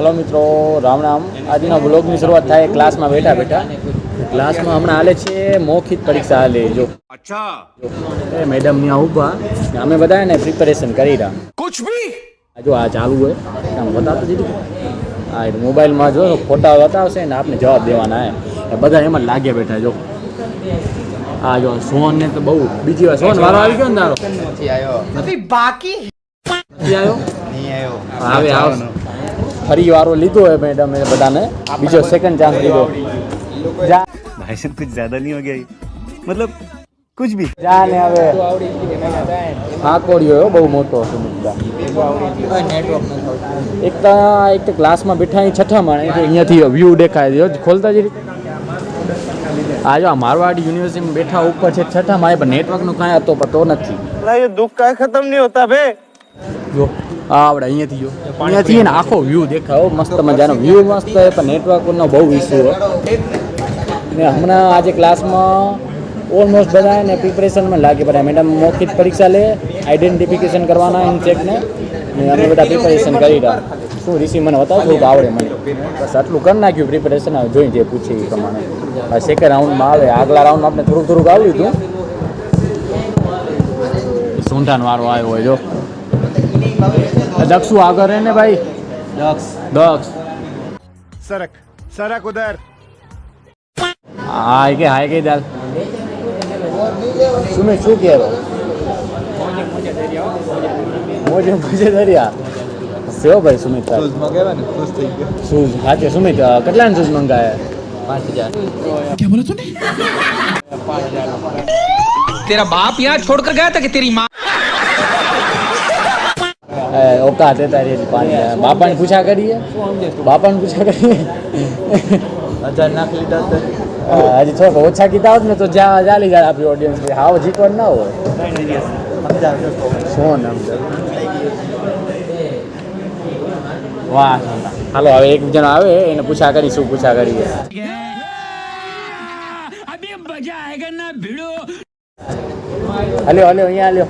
હાલો મિત્રો, રામ રામ. આજના બ્લોગની શરૂઆત થાય ક્લાસમાં બેઠા બેઠા. ક્લાસમાં હમણાં હાલે છે મૌખિક પરીક્ષા હાલે. જો અચ્છા એ મેડમ ત્યાં ઊભા, અમે બધા ને પ્રિપેરેશન કરી રહ્યા. કુછ ભી જો આ ચાલુ હોય આમ બતાવતો દીધું. હા એટલે મોબાઈલમાં જો ફોટા બતાવશે ને આપણે જવાબ દેવાના હે. બધા એમાં લાગ્યા બેઠા. જો હા જો સોન ને તો બહુ બીજી વાર સોન વારો આવી ગયો ને તારો નથી આવ્યો હવે આવશે. ફરી વારો લીધો है मैडम ने बधाने बीजो सेकंड चांस લીધો. भाई साहब कुछ ज्यादा नहीं हो गया मतलब कुछ भी જા ને હવે હાકોડિયો બહુ મોટો હતો મુદ્દા. એક તો ક્લાસમાં બેઠા અહીં છઠ્ઠા માળે અહીંયાથી વ્યૂ દેખાય છે. ખોલતા જ આ જો મારવાડ યુનિવર્સિટીમાં બેઠા ઉપર છે છઠ્ઠા માળે, પણ નેટવર્કનો કાંઈ હતો પતો નથી. दुख का खत्म नहीं होता बे. જો આવડે અહીંયાથી ને આખો વ્યૂ દેખાય મસ્ત મજાનો વ્યૂ મસ્ત હોય, પણ નેટવર્કનો બહુ ઇસ્યુ હોય ને. હમણાં આજે ક્લાસમાં ઓલમોસ્ટ બધા ને પ્રિપરેશનમાં લાગી પડ્યા. મેડમ મૌખિક પરીક્ષા લે, આઈડેન્ટિફિકેશન કરવાના ઇન્ચેકને ને અમે બધા પ્રિપરેશન કરી રહ્યા. શું રિસીવ મને બતાવો થોડુંક આવડે મને, બસ આટલું કરી નાખ્યું પ્રિપરેશન. હવે જોઈ જે પૂછે એ પ્રમાણે સેકન્ડ રાઉન્ડમાં આવે. આગલા રાઉન્ડમાં આપણે થોડુંક આવ્યું હતું. સોંઠાનો વારો આવ્યો હોય. જો દક્ષુ આગળ રહે ને ભાઈ. દક્ષ सरक उधर. હાય કે દાલ સુમિત શું કહેવો? મોજે દરિયા સેવો ભાઈ સુમિત. શૂઝ સાચે સુમિત કેટલાના શૂઝ મંગાયા? 5000. क्या बोला तूने? 5000. तेरा बाप यहाँ छोड़कर गया था कि तेरी माँ औकात है तारी 5000. बापा ने पूछा करिए. 1000 નાખ લીધા હજી થોડોક ઓછા કીધા હોત ને તો ચાલી જાય આપણી ઓડિયન્સ. હાવ જીતવાનું ના હોય. શું વાહ હાલો હવે એક જણ આવે એને પૂછા કરી. શું પૂછા કરીએ? હલ્યો અહીંયા હલ્યો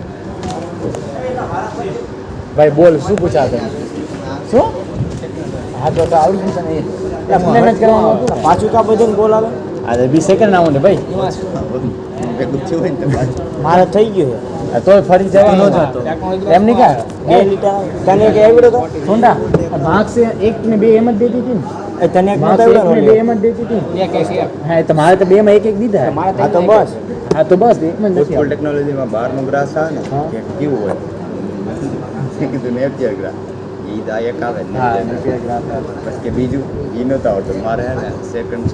ભાઈ બોલ શું પૂછા કરે? શું હા તો આવડી ગયું ને જ કરવાનું હતું. પાછું કા બધું બોલ આવે. અરે 20 સેકન્ડ ના હોય ભાઈ. મારે થઈ ગયું તોય ફરી જવાનો જ હતો. એમ નહીં કા તને કે આવડ્યો તો સોંડા ભાગ છે 1 ને 2 એમ જ દેતી હતી ને. તને એક નતો આવડ્યો 2 એમ જ દેતી હતી. હા તમારે તો 2 માં એક દીધા. હા તો બસ એકમાં જ નથી. ફૂલ ટેકનોલોજીમાં બહારનો ગ્રાસ આવે ને કે કેવું હોય કીધું ને એફજીઆર ગ્રાસ ઈ દા એક આવે ને બસ કે બીજું ઈ નહોતા આવડતું. મારે હે ને સેકન્ડ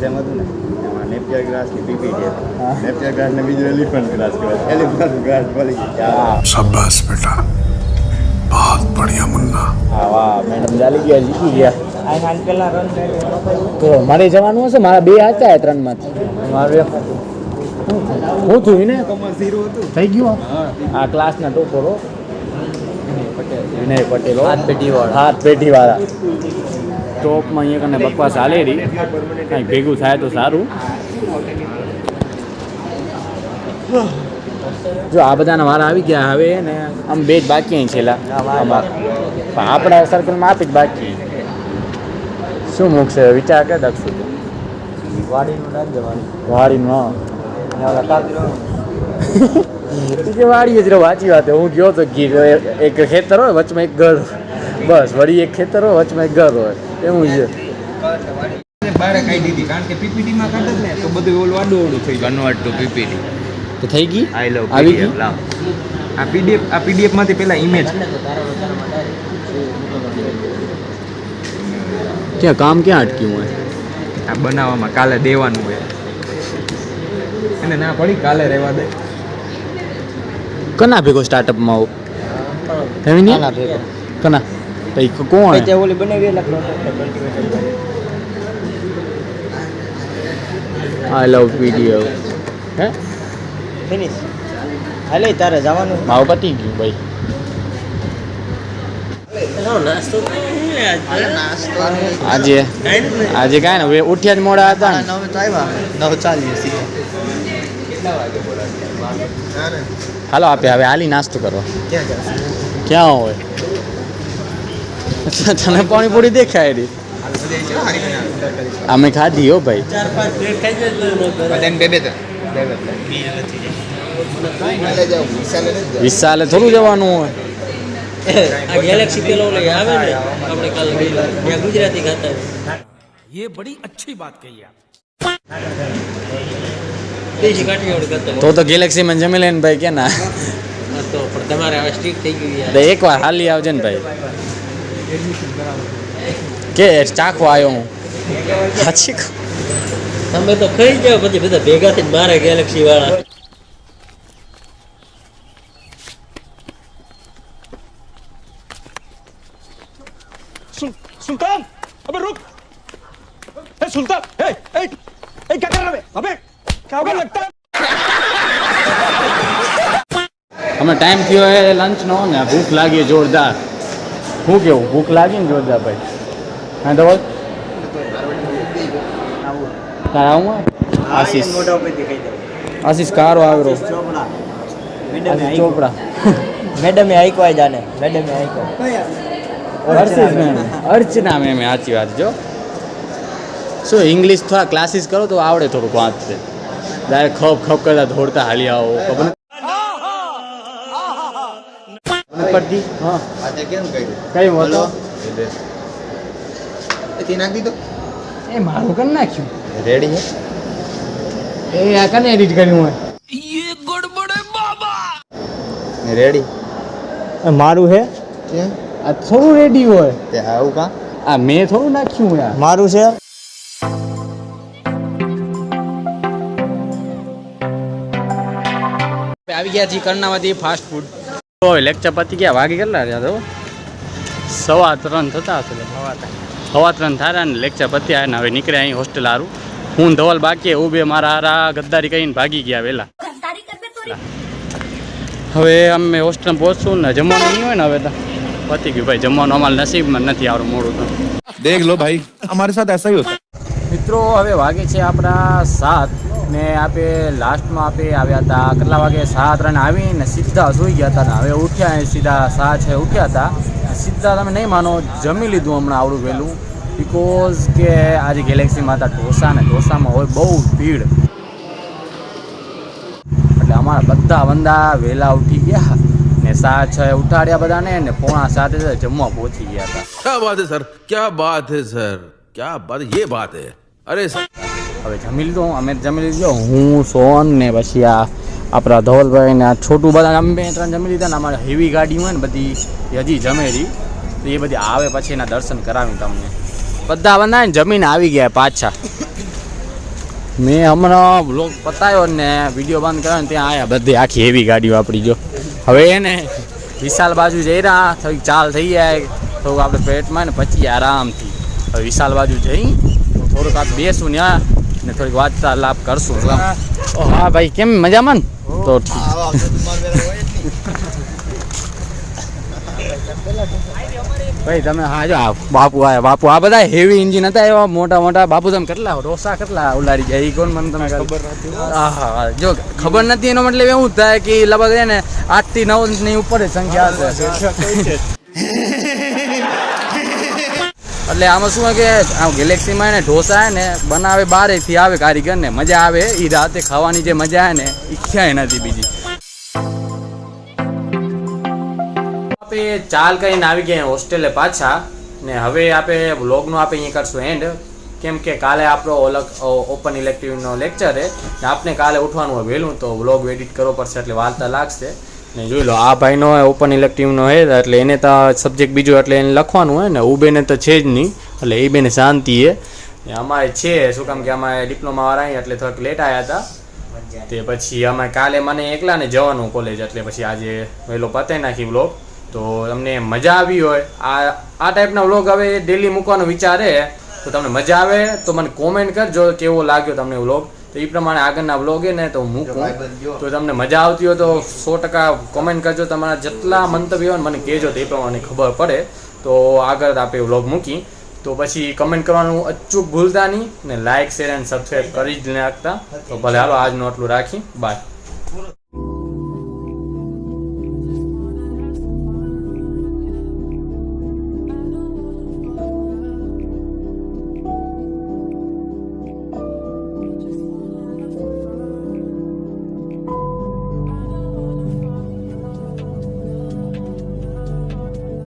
સેમ હતું ને એમાં નેપિયર ગ્રાસ ની પીપીટી હતી. નેપિયર ગ્રાસ ને બીજું એલિફન્ટ ગ્રાસ કહેવાય. એલિફન્ટ ગ્રાસ બોલી ગયા. शाबाश बेटा बहुत बढ़िया मुन्ना. હા વાહ મેડમ ચાલી ગયા, જીતી ગયા. તો મારે જવાનું હશે. મારા 2 હતા 3 માંથી. મારું હું થયું ને થઈ ગયું. આ ક્લાસના ટોપરો વિનય પટેલ હાથ પેઢી વાળા ટોપમાં અહીંયા કને બકવાસ હાલે રહી. કાંઈ ભેગું થાય તો સારું. જો આ બધાના વારા આવી ગયા. હવે ને આમ 2 જ બાકી અહીં છેલ્લા આપણા સર્કલમાં આપી જ બાકી. શું મૂકશે વિચાર કે દક્ષું? વાડીનું વાડી જ રહો. સાચી વાત. હું ગયો તો ગીર એક ખેતર હોય વચમાં એક ઘર, બસ વળી એક ખેતર હોય વચમાં એક ઘર હોય એવું છે. બહાર કાઢી દીધી કારણ કે પીપીટી માં કાઢે ને તો બધું ઓલું આડું થઈ ગયું. કન્વર્ટ ટુ પીપીટી તો થઈ ગઈ. આઈ લવ આવી ગઈ. આ પીડીએફ માંથી પેલા ઇમેજ ક્યાં કામ ક્યાં અટક્યું હોય? આ બનાવવામાં કાલે દેવાનું હોય એને ના પડી કાલે રહેવા દે. કના ભેગો સ્ટાર્ટઅપમાં આવો તમે નહીં કના ભાઈ કોણ ઓલી બનાવી આઈ લવ પીડીએફ હે ફિનિશ. હાલે તારે જવાનું માવ પતી ગયું ભાઈ. આજે કાંઈ ને ઉઠ્યા જ મોડા હતા ને. 9:40 હાલો આપે હવે હાલી નાસ્તો કરો. ક્યાં હોય તને પાણીપુરી દેખાય રી અમે ખાધી હો ભાઈ વિશાલે થોડું જવાનું હોય આ ગેલેક્સી પેલો લઈ આવે ને આપણે કાલે ગયેલા ત્યાં ગુજરાતી ખાતા ये बड़ी अच्छी बात कही आप દેશી કાઠિયાવાડી ખાતા તો ગેલેક્સીમાં જમી લે ને ભાઈ કે ના હા તો પણ તમારે હવે સ્ટીક થઈ ગયું યાર તો એકવાર હાલી આવજે ને ભાઈ કે ચાખવા આવ્યો હું સાચી કહું. તમે તો ખાઈ જાવ પછી બધા ભેગા થઈને મારે ગેલેક્સી વાળા सुल्तान अबे रुक सुल्तान क्या कर रहा है अबे क्या होगा लगता है અમે ટાઈમ થયો એ લંચનો ને ભૂખ લાગી જોરદાર. શું કેવું ભૂખ લાગી ને જોરદાર ભાઈ. હા તો બોલ તારે આવું આશીષ આશીષ કારો આવ્યો આશીષ ચોપડા મેડમે આઈકો જાને મેડમે આઈકો હર્ષિસ મેમ અર્ચના મેમ સાચી વાત જો શું ઇંગ્લિશ થોડા ક્લાસીસ કરો તો આવડે થોડુંક વાંચતે ડાયરેક્ટ ખપ ખપ કરતા દોડતા હાલી આવો ખબર નથી પડતી. હા આજે કેમ કર્યું કઈ બોલો એથી નાખી દીધો એ મારું કરી નાખ્યું રેડી હે એ આ કને એડિટ કર્યું હોય રેડી મારું હે ક્યાં આ થોડું રેડી હોય તે આવું કાં આ મેં થોડું નાખ્યું યાર મારું છે આવી ગયા છીએ કર્ણાવતી ફાસ્ટ ફૂડ તો લેક્ચર પતી ગયા વાગી કેટલા રહ્યા તો 3:15 થતા હશે 3:15 થયા ને લેક્ચર પત્યા ને હવે નીકળ્યા અહીં હોસ્ટેલ હારું હું ધવલ બાકી ઉભે મારા હારા ગદ્દારી કરીને ભાગી ગયા વહેલા હવે અમે હોસ્ટેલ પહોંચશું ને જમવાનું નહીં હોય ને હવે તો પતી ગયું ભાઈ જમવાનું અમારા નસીબમાં નથી આવડું મોડું તો देख लो भाई हमारे साथ ऐसा ही होता है મિત્રો હવે વાગે છે આપણા 7 ને આપે લાસ્ટમાં આપે આવ્યા હતા કેટલા વાગે 7:03 આવીને સીધા સૂઈ ગયા હતા ને હવે ઉઠ્યા સીધા 7:06 ઉઠ્યા હતા સીધા તમે નહીં માનો જમી લીધું હમણાં આવડું વહેલું બિકોઝ કે આજે ગેલેક્સીમાં હતા ઢોસા ને ઢોસામાં હોય બહુ ભીડ એટલે અમારા બધા બંદા વહેલા ઉઠી ગયા ને 7:06 ઉઠાડ્યા બધાને ને 6:45 જમવા પહોંચી ગયા હતા. क्या बात है सर क्या बात है सर क्या बात ये बात है अरे सर હવે જમી લીધું અમે જમી લીધું હું સોન ને પછી આ આપણા ધવલભાઈ ને આ છોટું બધા અમે 2-3 જમી લીધા ને અમારે હેવી ગાડી હોય ને બધી એ હજી જમેરી તો એ બધી આવે પછી એના દર્શન કરાવી તમને બધા બંધા ને જમીને આવી ગયા પાછા મેં હમણાં બ્લોગ પતાવ્યો ને વિડીયો બંધ કર્યો ને ત્યાં આવ્યા બધી આખી હેવી ગાડીઓ આપણી જો હવે એને વિશાલ બાજુ જઈ રહ્યા થોડીક ચાલ થઈ જાય થોડુંક આપણે પેટમાં ને પછી આરામથી હવે વિશાલ બાજુ જઈ થોડુંક આ બેસું ને ને થોડીક વાંચતા લાભ કરશું ઓ હા ભાઈ કેમ મજામાં ને તો ઠીક ભાઈ તમે હા જો બાપુ આયા બાપુ આ બધા હેવી એન્જિન હતા એવા મોટા મોટા બાપુ તમે કેટલા ઢોસા કેટલા ઉલાડી જાય એ કોણ મને તમે ખબર નથી હા જો ખબર નથી એનો મતલબ એવું થાય કે લગભગ છે ને 8 થી 9 ની ઉપર જ સંખ્યા હશે એટલે આમાં શું કે આ ગેલેક્સીમાં ને ઢોસા ને બનાવે બારેથી આવે કારીગર ને મજા આવે એ રાતે ખાવાની જે મજા આવે ને એ ક્યાંય નથી બીજી આપણે ચાલ કરીને આવી ગયા હોસ્ટેલે પાછા ને હવે આપણે વ્લોગનો આપણે અહીંયા કરશું એન્ડ કેમ કે કાલે આપણો ઓપન ઇલેક્ટિવનો લેક્ચર છે ને આપણે કાલે ઉઠવાનું હોય વહેલું તો વ્લોગ એડિટ કરવો પડશે એટલે વાર્તા લાગશે ને જોઈ લો આ ભાઈનો ઓપન ઇલેક્ટિવનો છે એટલે એને તો સબ્જેક્ટ બીજો એટલે એને લખવાનું હોય ને ઉબેને તો છે જ નહીં એટલે એ બેને શાંતિ છે ને અમારે છે શું કામ કે અમારે ડિપ્લોમાવાળા અહીં એટલે થોડાક લેટ આવ્યા હતા તે પછી અમે કાલે મને એકલાને જવાનું કોલેજ એટલે પછી આજે વહેલો પતાવી નાખી વ્લોગ તો તમને મજા આવી હોય આ ટાઈપના વ્લોગ હવે ડેલી મૂકવાનો વિચાર છે તો તમને મજા આવે તો મને કોમેન્ટ કરજો કેવો લાગ્યો તમને વ્લોગ તો એ પ્રમાણે આગળના વ્લોગ છે ને તો મૂકું તો તમને મજા આવતી હોય તો 100% કોમેન્ટ કરજો તમારા જેટલા મંતવ્ય હોય મને કહેજો તો એ પ્રમાણે ખબર પડે તો આગળ આપણે વ્લોગ મૂકી તો પછી કમેન્ટ કરવાનું અચૂક ભૂલતા નહીં ને લાઇક શેર એન્ડ સબસ્ક્રાઈબ કરી જ નાખતા તો ભલે હાલો આજનું આટલું રાખી બાય.